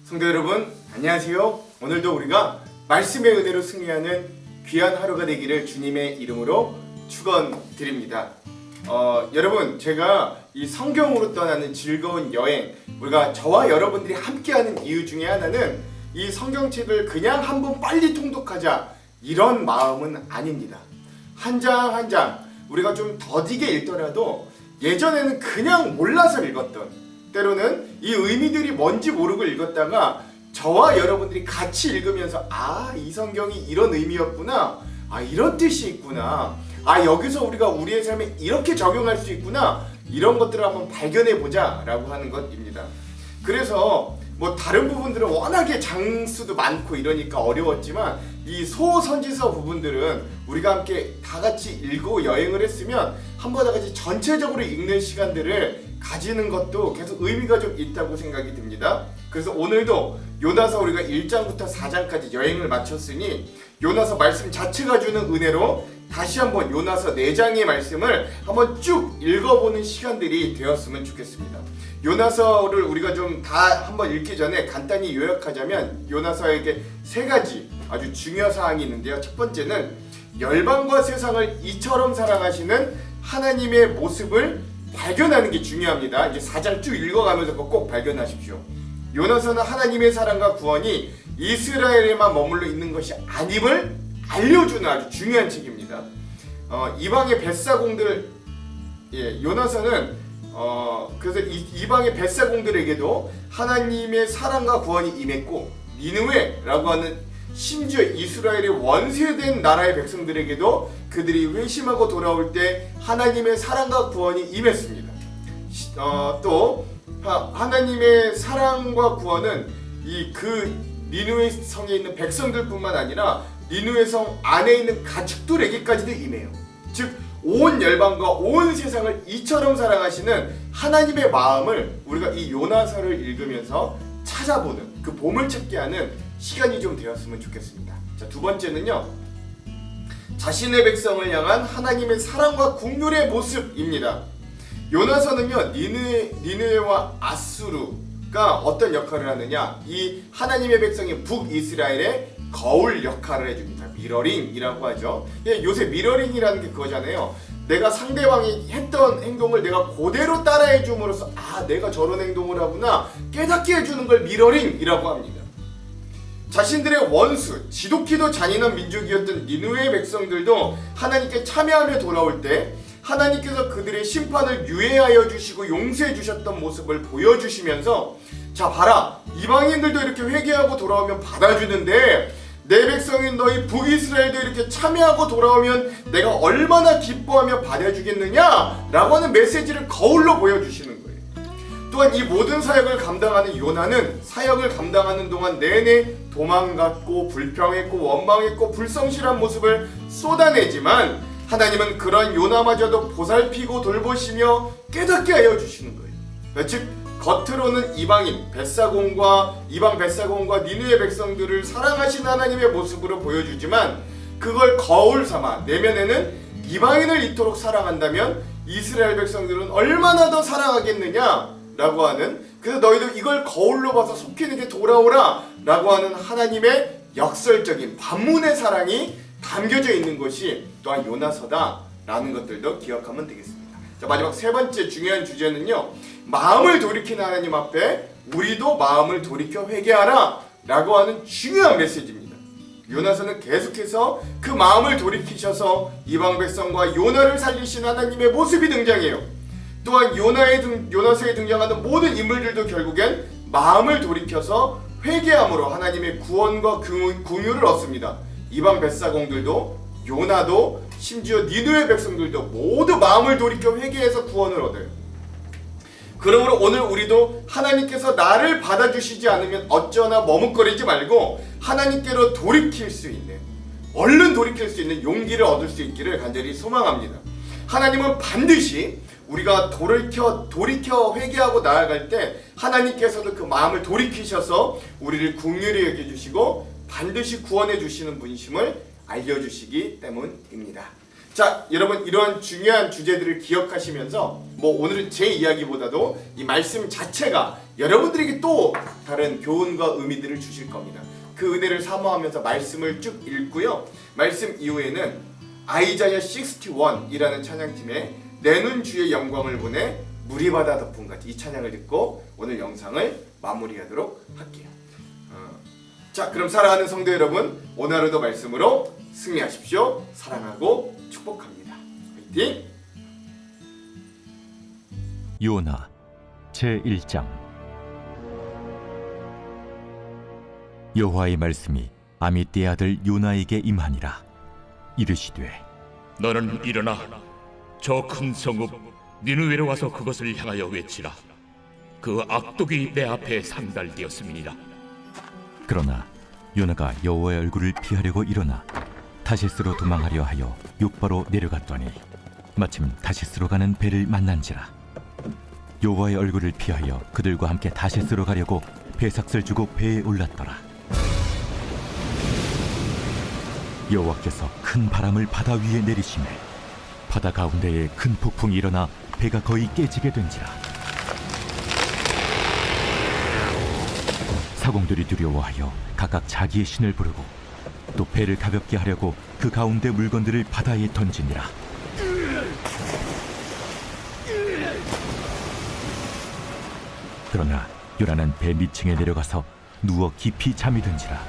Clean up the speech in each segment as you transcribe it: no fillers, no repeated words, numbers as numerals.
성도 여러분, 안녕하세요. 오늘도 우리가 말씀의 은혜로 승리하는 귀한 하루가 되기를 주님의 이름으로 축원드립니다. 여러분, 제가 이 성경으로 떠나는 즐거운 여행, 우리가 저와 여러분들이 함께하는 이유 중에 하나는 이 성경책을 그냥 한번 빨리 통독하자 이런 마음은 아닙니다. 한 장 한 장 우리가 좀 더디게 읽더라도 예전에는 그냥 몰라서 읽었던, 때로는 이 의미들이 뭔지 모르고 읽었다가 저와 여러분들이 같이 읽으면서 이 성경이 이런 의미였구나, 이런 뜻이 있구나, 여기서 우리가 우리의 삶에 이렇게 적용할 수 있구나, 이런 것들을 한번 발견해보자 라고 하는 것입니다. 그래서 다른 부분들은 워낙에 장수도 많고 이러니까 어려웠지만 이 소선지서 부분들은 우리가 함께 다 같이 읽고 여행을 했으면 한번 다 같이 전체적으로 읽는 시간들을 가지는 것도 계속 의미가 좀 있다고 생각이 듭니다. 그래서 오늘도 요나서 우리가 1장부터 4장까지 여행을 마쳤으니 요나서 말씀 자체가 주는 은혜로 다시 한번 요나서 4장의 말씀을 한번 쭉 읽어보는 시간들이 되었으면 좋겠습니다. 요나서를 우리가 좀 다 한번 읽기 전에 간단히 요약하자면 요나서에게 3가지 아주 중요한 사항이 있는데요. 첫 번째는 열방과 세상을 이처럼 사랑하시는 하나님의 모습을 발견하는 게 중요합니다. 이제 4장 쭉 읽어가면서 꼭 발견하십시오. 요나서는 하나님의 사랑과 구원이 이스라엘에만 머물러 있는 것이 아님을 알려주는 아주 중요한 책입니다. 이방의 벳사공들, 요나서는 그래서 이방의 벳사공들에게도 하나님의 사랑과 구원이 임했고, 니느웨라고 하는 심지어 이스라엘의 원수된 나라의 백성들에게도 그들이 회심하고 돌아올 때 하나님의 사랑과 구원이 임했습니다. 또 하나님의 사랑과 구원은 그 니느웨 성에 있는 백성들뿐만 아니라 니느웨 성 안에 있는 가축들에게까지도 임해요. 즉 온 열방과 온 세상을 이처럼 사랑하시는 하나님의 마음을 우리가 이 요나서를 읽으면서 찾아보는, 그 보물찾기 하는 시간이 좀 되었으면 좋겠습니다. 자, 두 번째는요, 자신의 백성을 향한 하나님의 사랑과 긍휼의 모습입니다. 요나서는요, 니느웨와 아수르가 어떤 역할을 하느냐, 이 하나님의 백성인 북이스라엘의 거울 역할을 해줍니다. 미러링이라고 하죠. 요새 미러링이라는 게 그거잖아요. 내가 상대방이 했던 행동을 내가 그대로 따라해 줌으로써 내가 저런 행동을 하구나 깨닫게 해주는 걸 미러링이라고 합니다. 자신들의 원수, 지독히도 잔인한 민족이었던 니느웨 백성들도 하나님께 참여하며 돌아올 때 하나님께서 그들의 심판을 유예하여 주시고 용서해 주셨던 모습을 보여주시면서, 자 봐라, 이방인들도 이렇게 회개하고 돌아오면 받아주는데 내 백성인 너희 북이스라엘도 이렇게 참여하고 돌아오면 내가 얼마나 기뻐하며 받아주겠느냐 라고 하는 메시지를 거울로 보여주시는 거예요. 또한 이 모든 사역을 감당하는 요나는 사역을 감당하는 동안 내내 도망갔고 불평했고 원망했고 불성실한 모습을 쏟아내지만 하나님은 그런 요나마저도 보살피고 돌보시며 깨닫게 하여 주시는 거예요. 즉 겉으로는 이방 벳사공과 니느웨 백성들을 사랑하신 하나님의 모습으로 보여주지만 그걸 거울 삼아 내면에는 이방인을 이토록 사랑한다면 이스라엘 백성들은 얼마나 더 사랑하겠느냐 라고 하는, 그래서 너희도 이걸 거울로 봐서 속히 내게 돌아오라 라고 하는 하나님의 역설적인 반문의 사랑이 담겨져 있는 것이 또한 요나서다 라는 것들도 기억하면 되겠습니다. 자, 마지막 3번째 중요한 주제는요, 마음을 돌이키는 하나님 앞에 우리도 마음을 돌이켜 회개하라 라고 하는 중요한 메시지입니다. 요나서는 계속해서 그 마음을 돌이키셔서 이방 백성과 요나를 살리신 하나님의 모습이 등장해요. 또한 요나서에 등장하는 모든 인물들도 결국엔 마음을 돌이켜서 회개함으로 하나님의 구원과 긍휼을 얻습니다. 이방 벳사공들도 요나도 심지어 니느웨 백성들도 모두 마음을 돌이켜 회개해서 구원을 얻어요. 그러므로 오늘 우리도 하나님께서 나를 받아주시지 않으면 어쩌나 머뭇거리지 말고 하나님께로 돌이킬 수 있는, 얼른 돌이킬 수 있는 용기를 얻을 수 있기를 간절히 소망합니다. 하나님은 반드시 우리가 돌이켜 회개하고 나아갈 때 하나님께서도 그 마음을 돌이키셔서 우리를 긍휼히 여겨주시고 반드시 구원해 주시는 분이심을 알려주시기 때문입니다. 자, 여러분 이런 중요한 주제들을 기억하시면서 오늘은 제 이야기보다도 이 말씀 자체가 여러분들에게 또 다른 교훈과 의미들을 주실 겁니다. 그 은혜를 사모하면서 말씀을 쭉 읽고요. 말씀 이후에는 아이자야 61이라는 찬양팀의 내눈 주의 영광을 보내 무리바다 덮음같이 이 찬양을 듣고 오늘 영상을 마무리하도록 할게요. 자, 그럼 사랑하는 성도 여러분, 오늘 하루도 말씀으로 승리하십시오. 사랑하고 축복합니다. 화이팅! 요나 제1장. 여호와의 말씀이 아미떼의 아들 요나에게 임하니라. 이르시되 너는 일어나 저 큰 성읍 니느웨로 와서 그것을 향하여 외치라. 그 악독이 내 앞에 상달되었음이니라. 그러나 요나가 여호와의 얼굴을 피하려고 일어나 다시스로 도망하려 하여 욥바로 내려갔더니 마침 다시스로 가는 배를 만난지라. 여호와의 얼굴을 피하여 그들과 함께 다시스로 가려고 배삭을 주고 배에 올랐더라. 여호와께서 큰 바람을 바다 위에 내리시매 바다 가운데에 큰 폭풍이 일어나 배가 거의 깨지게 된지라. 사공들이 두려워하여 각각 자기의 신을 부르고 또 배를 가볍게 하려고 그 가운데 물건들을 바다에 던지니라. 그러나 요나는 배 밑층에 내려가서 누워 깊이 잠이 든지라.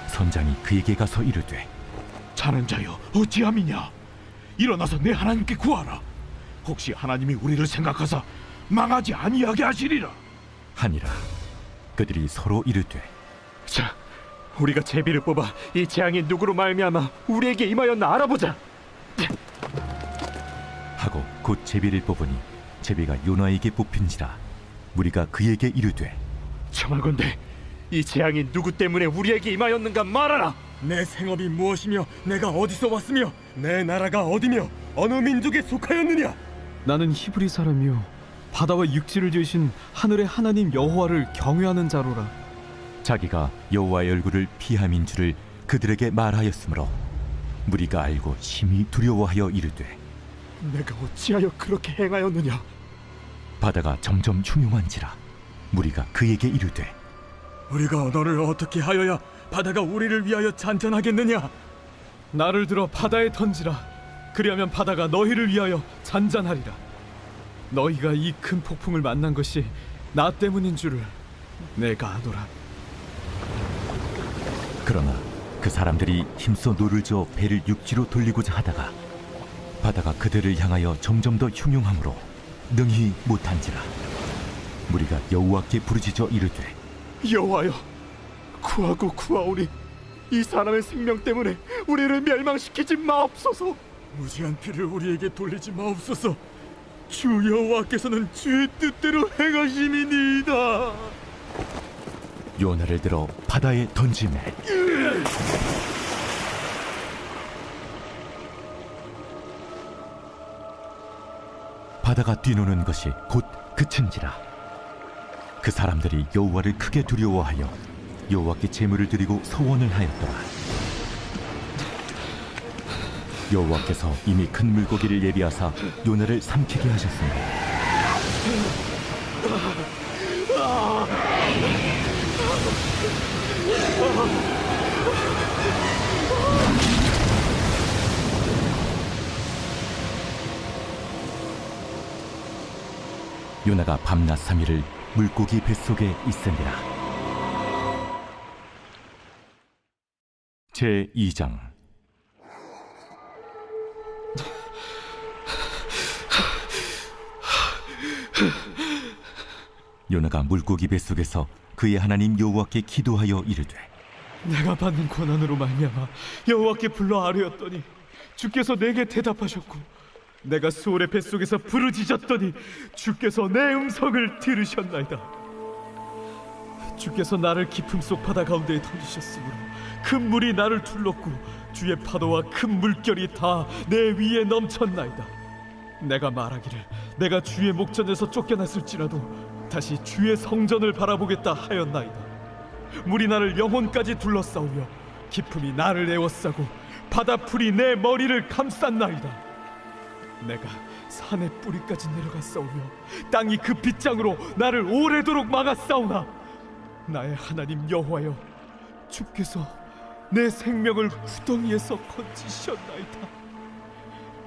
선장이 그에게 가서 이르되 자는 자여 어찌함이냐? 일어나서 내 하나님께 구하라. 혹시 하나님이 우리를 생각하사 망하지 아니하게 하시리라 하니라. 그들이 서로 이르되 자, 우리가 제비를 뽑아 이 재앙이 누구로 말미암아 우리에게 임하였나 알아보자. 하고 곧 제비를 뽑으니 제비가 요나에게 뽑힌지라. 무리가 그에게 이르되 청하건대 이 재앙이 누구 때문에 우리에게 임하였는가 말하라. 내 생업이 무엇이며 내가 어디서 왔으며 내 나라가 어디며 어느 민족에 속하였느냐? 나는 히브리 사람이요 바다와 육지를 지으신 하늘의 하나님 여호와를 경외하는 자로라. 자기가 여호와의 얼굴을 피함인 줄을 그들에게 말하였으므로 무리가 알고 심히 두려워하여 이르되 내가 어찌하여 그렇게 행하였느냐? 바다가 점점 흉흉한지라. 무리가 그에게 이르되 우리가 너를 어떻게 하여야 바다가 우리를 위하여 잔잔하겠느냐? 나를 들어 바다에 던지라. 그리하면 바다가 너희를 위하여 잔잔하리라. 너희가 이 큰 폭풍을 만난 것이 나 때문인 줄을 내가 아노라. 그러나 그 사람들이 힘써 노를 저어 배를 육지로 돌리고자 하다가 바다가 그들을 향하여 점점 더 흉흉함으로 능히 못한지라. 무리가 여호와께 부르짖어 이르되 여호와여, 구하고 구하오니 이 사람의 생명 때문에 우리를 멸망시키지 마옵소서. 무지한 피를 우리에게 돌리지 마옵소서. 주 여호와께서는 주의 뜻대로 행하심이니이다. 요나를 들어 바다에 던지매 바다가 뛰노는 것이 곧 그친지라. 그 사람들이 여호와를 크게 두려워하여 여호와께 제물을 드리고 서원을 하였더라. 여호와께서 이미 큰 물고기를 예비하사 요나를 삼키게 하셨습니다. 요나가 밤낮 3일을 물고기 뱃속에 있으니라. 제2장. 요나가 물고기 뱃속에서 그의 하나님 여호와께 기도하여 이르되 내가 받는 고난으로 말미암아 여호와께 불러 아뢰었더니 주께서 내게 대답하셨고 내가 수월의 뱃속에서 부르짖었더니 주께서 내 음성을 들으셨나이다. 주께서 나를 깊음 속 바다 가운데에 던지셨으므로 큰 물이 나를 둘렀고 주의 파도와 큰 물결이 다 내 위에 넘쳤나이다. 내가 말하기를 내가 주의 목전에서 쫓겨났을지라도 다시 주의 성전을 바라보겠다 하였나이다. 물이 나를 영혼까지 둘러싸우며 깊음이 나를 에워싸고 바다풀이 내 머리를 감쌌나이다. 내가 산의 뿌리까지 내려갔사오며 땅이 그 빗장으로 나를 오래도록 막았사오나 나의 하나님 여호와여, 주께서 내 생명을 구덩이에서 건지셨나이다.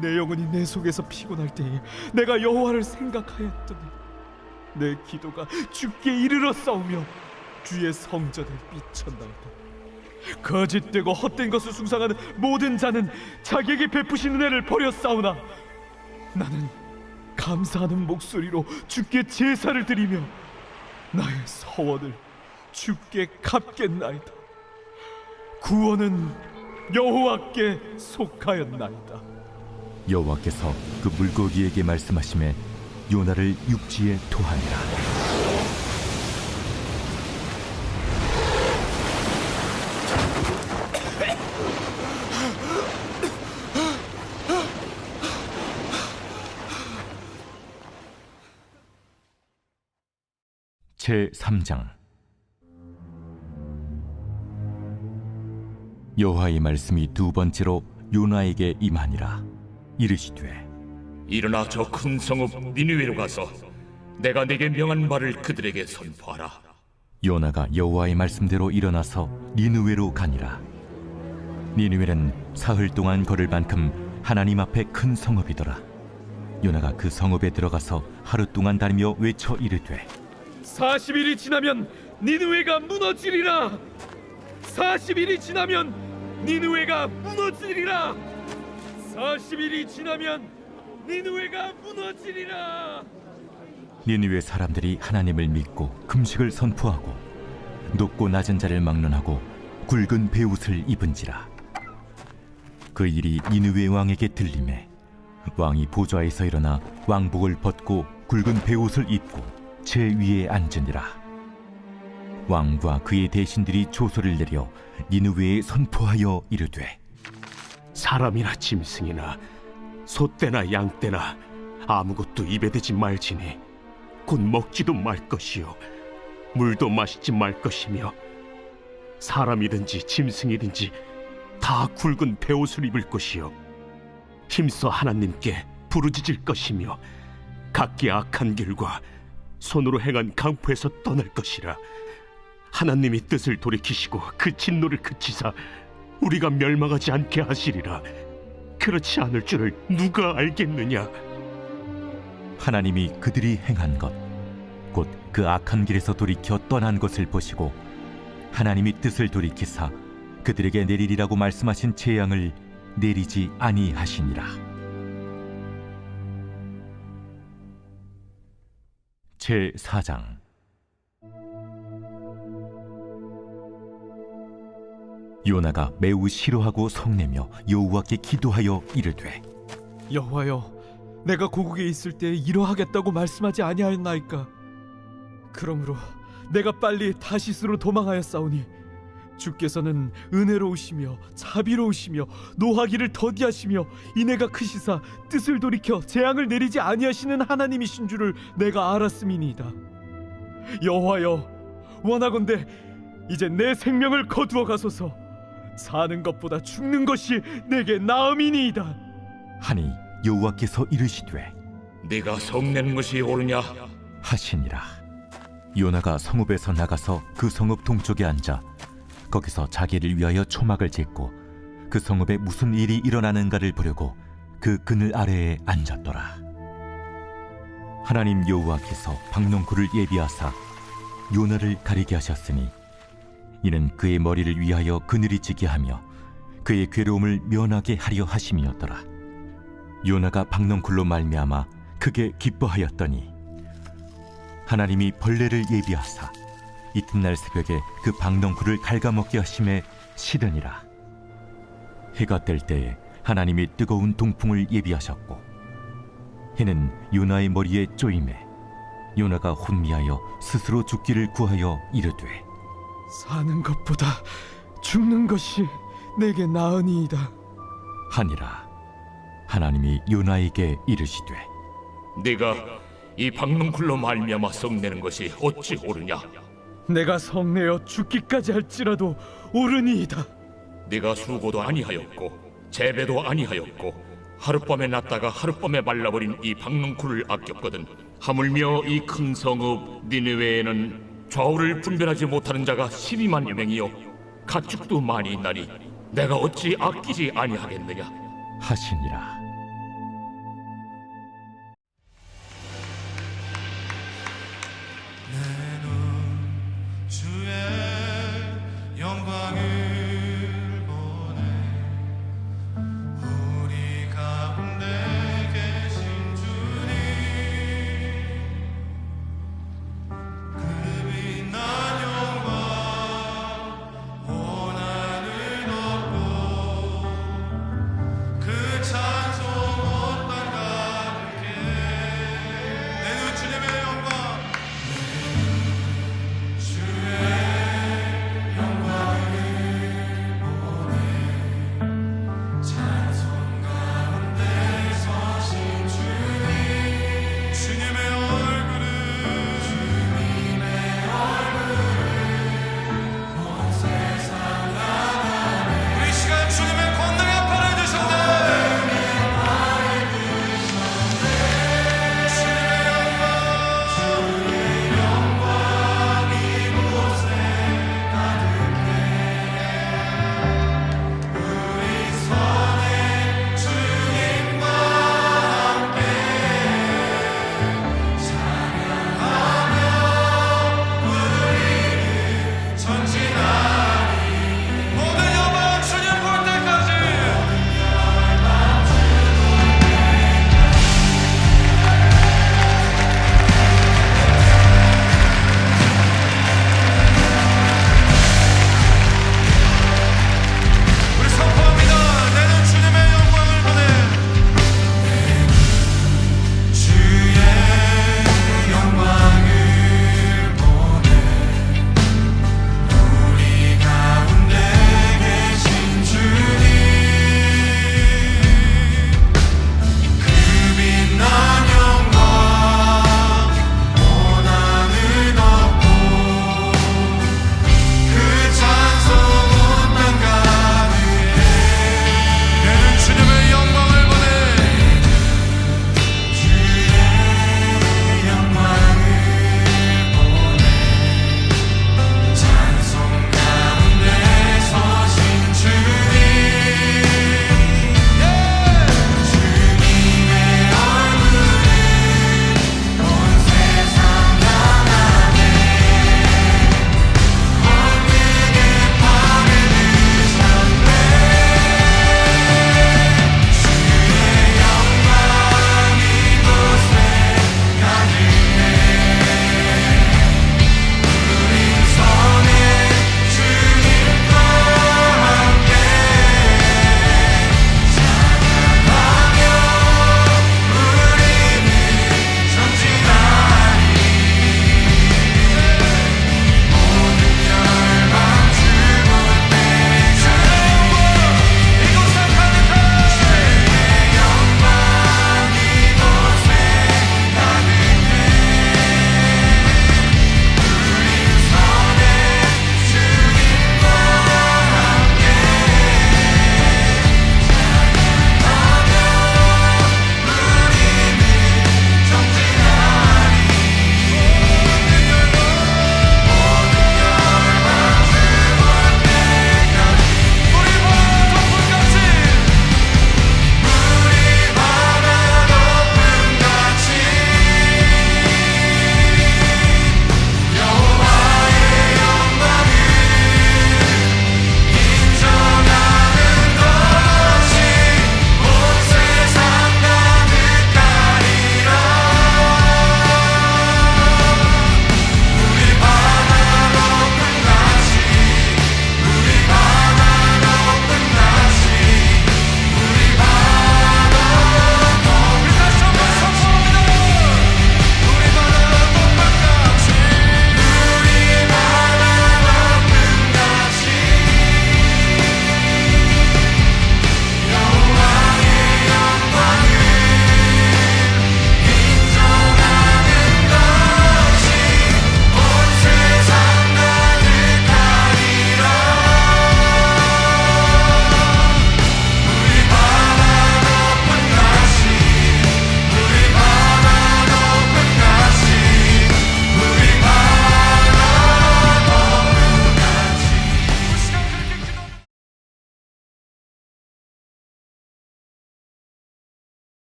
내 영혼이 내 속에서 피곤할 때에 내가 여호와를 생각하였더니 내 기도가 주께 이르렀사오며 주의 성전에 미쳤나이다. 거짓되고 헛된 것을 숭상하는 모든 자는 자기에게 베푸신 은혜를 버렸사오나 나는 감사하는 목소리로 주께 제사를 드리며 나의 서원을 주께 갚겠나이다. 구원은 여호와께 속하였나이다. 여호와께서 그 물고기에게 말씀하시매 요나를 육지에 토하니라. 제3장. 여호와의 말씀이 두 번째로 요나에게 임하니라. 이르시되 일어나 저 큰 성읍 니느웨로 가서 내가 내게 명한 말을 그들에게 선포하라. 요나가 여호와의 말씀대로 일어나서 니느웨로 가니라. 니느웨는 사흘 동안 걸을 만큼 하나님 앞에 큰 성읍이더라. 요나가 그 성읍에 들어가서 하루 동안 다니며 외쳐 이르되 40일이 지나면 니느웨가 무너지리라. 40일이 지나면 니느웨가 무너지리라. 40일이 지나면 니느웨가 무너지리라. 니느웨 사람들이 하나님을 믿고 금식을 선포하고 높고 낮은 자를 막론하고 굵은 베옷을 입은지라. 그 일이 니느웨 왕에게 들리매 왕이 보좌에서 일어나 왕복을 벗고 굵은 베옷을 입고 제 위에 앉으니라. 왕과 그의 대신들이 조서를 내려 니느웨에 선포하여 이르되 사람이나 짐승이나 소떼나 양떼나 아무것도 입에 대지 말지니 곧 먹지도 말 것이요 물도 마시지 말 것이며 사람이든지 짐승이든지 다 굵은 베옷을 입을 것이요 힘써 하나님께 부르짖을 것이며 각기 악한 길과 손으로 행한 강포에서 떠날 것이라. 하나님이 뜻을 돌이키시고 그 진노를 그치사 우리가 멸망하지 않게 하시리라. 그렇지 않을 줄을 누가 알겠느냐. 하나님이 그들이 행한 것 곧 그 악한 길에서 돌이켜 떠난 것을 보시고 하나님이 뜻을 돌이키사 그들에게 내리리라고 말씀하신 재앙을 내리지 아니하시니라. 제4장. 요나가 매우 싫어하고 성내며 여호와께 기도하여 이르되 여호와여, 내가 고국에 있을 때 이러하겠다고 말씀하지 아니하였나이까? 그러므로 내가 빨리 다시스로 도망하였사오니 주께서는 은혜로우시며 자비로우시며 노하기를 더디하시며 인애가 크시사 뜻을 돌이켜 재앙을 내리지 아니하시는 하나님이신 줄을 내가 알았음이니이다. 여호와여, 원하건대 이제 내 생명을 거두어 가소서. 사는 것보다 죽는 것이 내게 나음이니이다. 하니 여호와께서 이르시되 네가 성내는 것이 옳으냐? 하시니라. 요나가 성읍에서 나가서 그 성읍 동쪽에 앉아 거기서 자기를 위하여 초막을 짓고 그 성읍에 무슨 일이 일어나는가를 보려고 그 그늘 아래에 앉았더라. 하나님 여호와께서 박농쿨을 예비하사 요나를 가리게 하셨으니 이는 그의 머리를 위하여 그늘이 지게 하며 그의 괴로움을 면하게 하려 하심이었더라. 요나가 박농쿨로 말미암아 크게 기뻐하였더니 하나님이 벌레를 예비하사 이튿날 새벽에 그 박농쿨을 갉아먹게 하심에 시드니라. 해가 뜰 때에 하나님이 뜨거운 동풍을 예비하셨고 해는 요나의 머리에 쪼임에 요나가 혼미하여 스스로 죽기를 구하여 이르되 사는 것보다 죽는 것이 내게 나으니이다 하니라. 하나님이 요나에게 이르시되 네가 이 박농쿨로 말미암아 성내는 것이 어찌 옳으냐? 내가 성내어 죽기까지 할지라도 옳으니이다. 네가 수고도 아니하였고 재배도 아니하였고 하룻밤에 났다가 하룻밤에 말라버린 이 박농쿨을 아꼈거든. 하물며 이 큰 성읍 니느웨에는 좌우를 분별하지 못하는 자가 12만여 명이요 가축도 많이 있나니 내가 어찌 아끼지 아니하겠느냐. 하시니라.